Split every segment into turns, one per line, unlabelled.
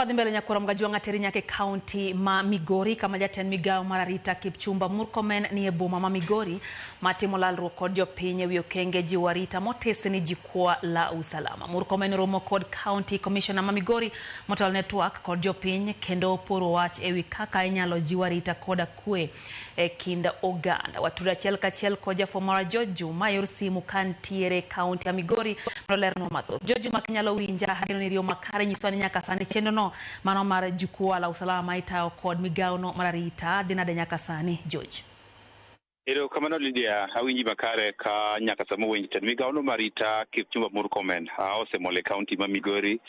Wadhi mbele nyakoro mgajua teri nyake kaunti ma Migori kama jatend migao mar arita Kipchumba Murkomen ni boma ma Migori matimo lalruok kod jopiny ewi okenge jiwo arita motesni jukwa la usalama. Murkomen romo kod County Commissioner ma Migori Motelo Network kod jopiny kendo poro wach ewi kaka inyalo jiwo arita koda kwe kind oganda. Watudo achiel kachiel kod jafwambo George Juma yor simu kantiere kaunti ya Migori nolerno mathoth. George Juma kinyalo winja hageno ni riyo makare nyiso ni nyaka sani chendono mano mar jukwa la usalama itayo kod migao no mar arita dhinade nyaka sani. George.
Ero kamano Lydia, awinji makare ka nyaka samo winji ten migao no marita Kipchumba Murkomen osemole kaunti ma Migori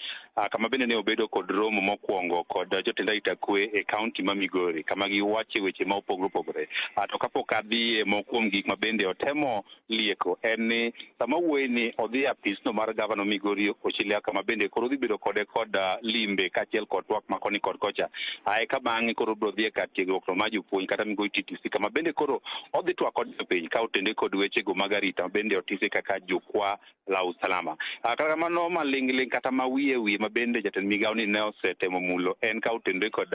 kama bende ne obedo kod romo mokwongo kod jotend arita kwe e kaunti ma Migori kama giwache weche ma opogore to kapok adhi mokwom gik ma bende otemo lieko en ni sama wuoyi ni odhi apis no mar gavana Migori Ochilia kama bende koro dhi bedo kod limbe kachiel kod twak makoni kod kocha ka bang'e koro bro dhi ka tiegruok no ma jopuonj kata Migori TTC kama bende koro odhi twak kod jopiny ka otende kod weche go mag arita bende otise kaka jukwa la usalama. Kata kamano maling'ling kata mawiye ma bende jatend migao ni ne osetemo mulo en ka otende kod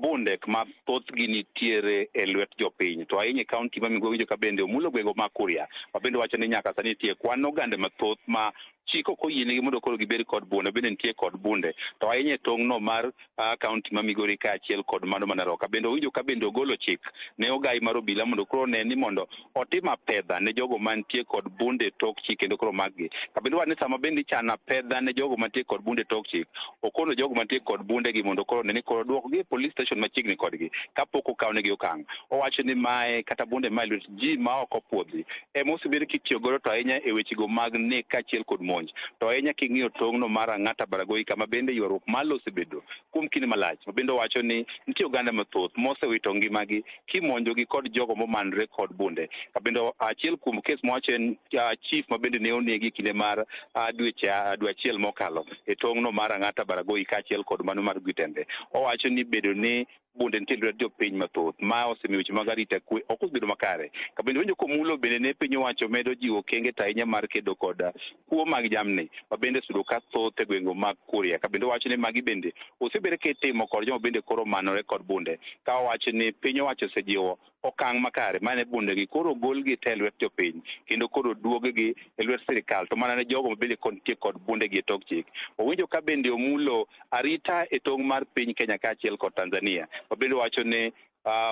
bunde ma thothgi nitiere e lwet jopiny to ahinya kaunti ma Migori ka bende omulo gwego ma Kuria ma bende wacho ni nyaka sani nitie kwan oganda mathoth ma chiko koyienegi mondo koro gibed kod bunde bende nitie kod bunde to ahinya tong'no mar kaunti ma Migori kaachiel kod mano ma Narok bende owinjo ka bende ogolo chik ne ogai mar obila mondo koro ne ni mondo otim apedha ne jogo mantie kod bunde tok chik kendo koro maggi ka bende wani sama bende chana pedha ne jogo mantie kod bunde tok chik okono jogo mantie kod bunde gi mondo koro ne ni koro duokgi police station machiegni kodgi kapok okawnegi okang'. Owacho ni mae kata bunde ma lwet ji ma ok opuodhi mosebed kitiyo godo to ahinya e wechego mag nek kaachiel kod monj to ahinya king'iyo tong'no mar Ang'ata Baragoi kama bende ywaruok malo osebedo kuom kinde malach ma bende owacho ni nitie oganda mathoth mosewito ngimagi kimonjogi kod jogo momanore kod bunde ka bende achiel kuom kes mowacho en chief ma bende ne onegi kinde mar dwe achiel mokalo e tong'no mar Ang'ata Baragoi kaachiel kod mano mar Gwitembe. Owacho ni bedo ni bunde nitie lwet jopiny mathoth ma osemiyo weche mag arita kwe ok osebedo makare ka bende winjo komulo bende ne piny owacho medo jiwo okenge ahinya mar kedo kod kuo mag jamni ma bende osebedo ka thoth e gwenge mag Kuria ka bende owacho ni magi bende osebedo kitimo kod joma bende koro manore kod bunde ka owacho ni piny owacho osejiwo okang' makare mane bundegi koro golgi te lwet jopiny kendo koro duoggi e lwet sirikal to mana ne jogo ma bende kontie kod bundegi e tok chik. Owinjo ka bende omulo arita e tong' mar piny Kenya kaachiel kod Tanzania ma bende wacho ni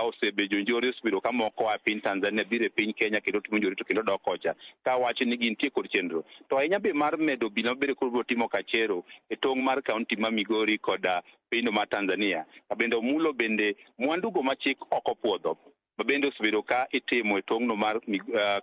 osebedo njore osebedo ka moko a piny Tanzania biro e piny Kenya kendo timo njore to kendo dok kocha ka wacho ni gintie kod chenro to ahinya be mar medo obila mabende koro biro timo kachero e tong' mar kaunti ma Migori kod pinyno mar Tanzania ka bende omulo bende mwandugo ma chik ok opuodho ma bende osebedo ka itimo e tong'no mar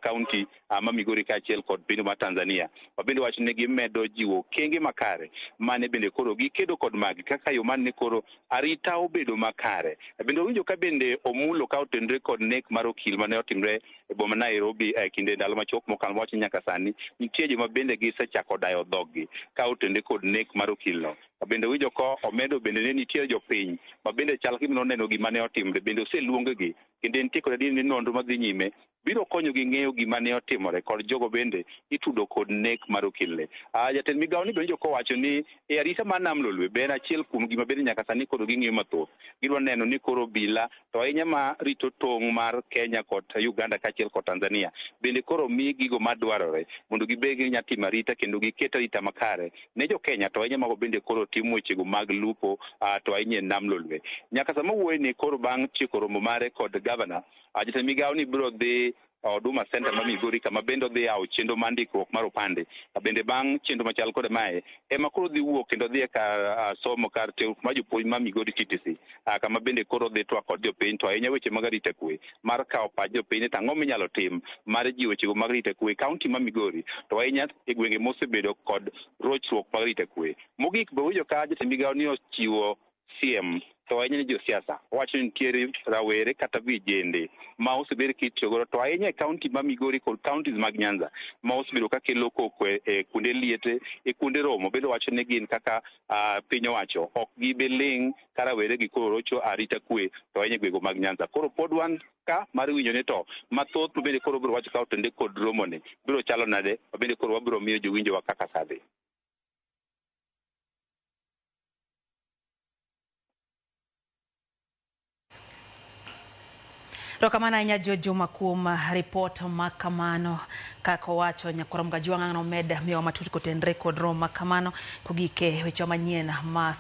kaunti ma Migori kaachiel kod pinyno mar Tanzania ma bende wacho ni gimedo jiwo okenge makare mane bende koro gikedo kod magi kaka yo mane koro arita obedo makare. Bende owinjo ka bende omulo ka otendre kod nek mar okil mane otimre e boma Nairobi kinde ndalo machuok mokalo wacho nyaka sani nitie joma bende gisechako dayo dhoggi ka otende kod nek mar okilno. Bende winjo ko omedo bende ne nitie jopiny ma bende chal gimno neno gima ne otimre bende oseluongegi kendo nitie kod ni nonro madhi nyime biro konyogi ng'eyo gima ne otimore kod jogo bende itudo kod nek mar okilne. Jatend migao ni bende kowacho ni e arita mar nam Lolwe ben achiel kuom gima bende nyaka sani koro ging'iyo mathoth gidwa neno ni koro obila to ahinya ma rito tong' mar Kenya kod Uganda kaachiel kod Tanzania bende koro mi gigo madwarore mondo gibed gi nyatimo arita kendo giket arita makare ne jo Kenya to ahinya mago bende koro timo wechego mag lupo to ahinya nam Lolwe. Nyaka sama wuoyi ni koro bang' tieko romo mare kod gavana jatend migao ni biro dhi Huduma Center ma Migori kama bende odhi yawo chenro mar ndikruok mar opande bende bang' chenro machal kod mae ema koro dhi wuok kendo dhi kar somo kar tiegruok mar jopuonj ma Migori TTC kama bende koro dhi twak kod jopiny to ahinya weche mag arita kwe mar kawo pach jopiny to ang'o minyalo tim mar jiwo wechego mag arita kwe kaunti ma Migori to ahinya e gwenge mosebedo kod rochruok mag arita kwe. Mogik be winjo ka jatend migao ni ochiwo siem to ahinya ni josiasa wacho ni nitiere rawere kata vijende ma osebedo kitiyo godo to ahinya e kaunti ma Migori kod kauntis mag Nyanza ma osebedo ka kelo koko e kuonde liete e kuonde romo bende wacho ni gin kaka piny owacho ok gibe ling' ka rawere gi koro rocho arita kwe to ahinya gwego mag Nyanza koro pod wan ka mar winjo ni to mathoth bende koro biro wacho ka otende kod romo ni biro chalo nade bende koro wabiro miyo jowinjowa kaka sadhi.
Rokamana inya Juma kuom report makamano kaka wacho nyakorom Kajwang' no med miyo matut kotenre kod rom makamano kogike weche manyien ma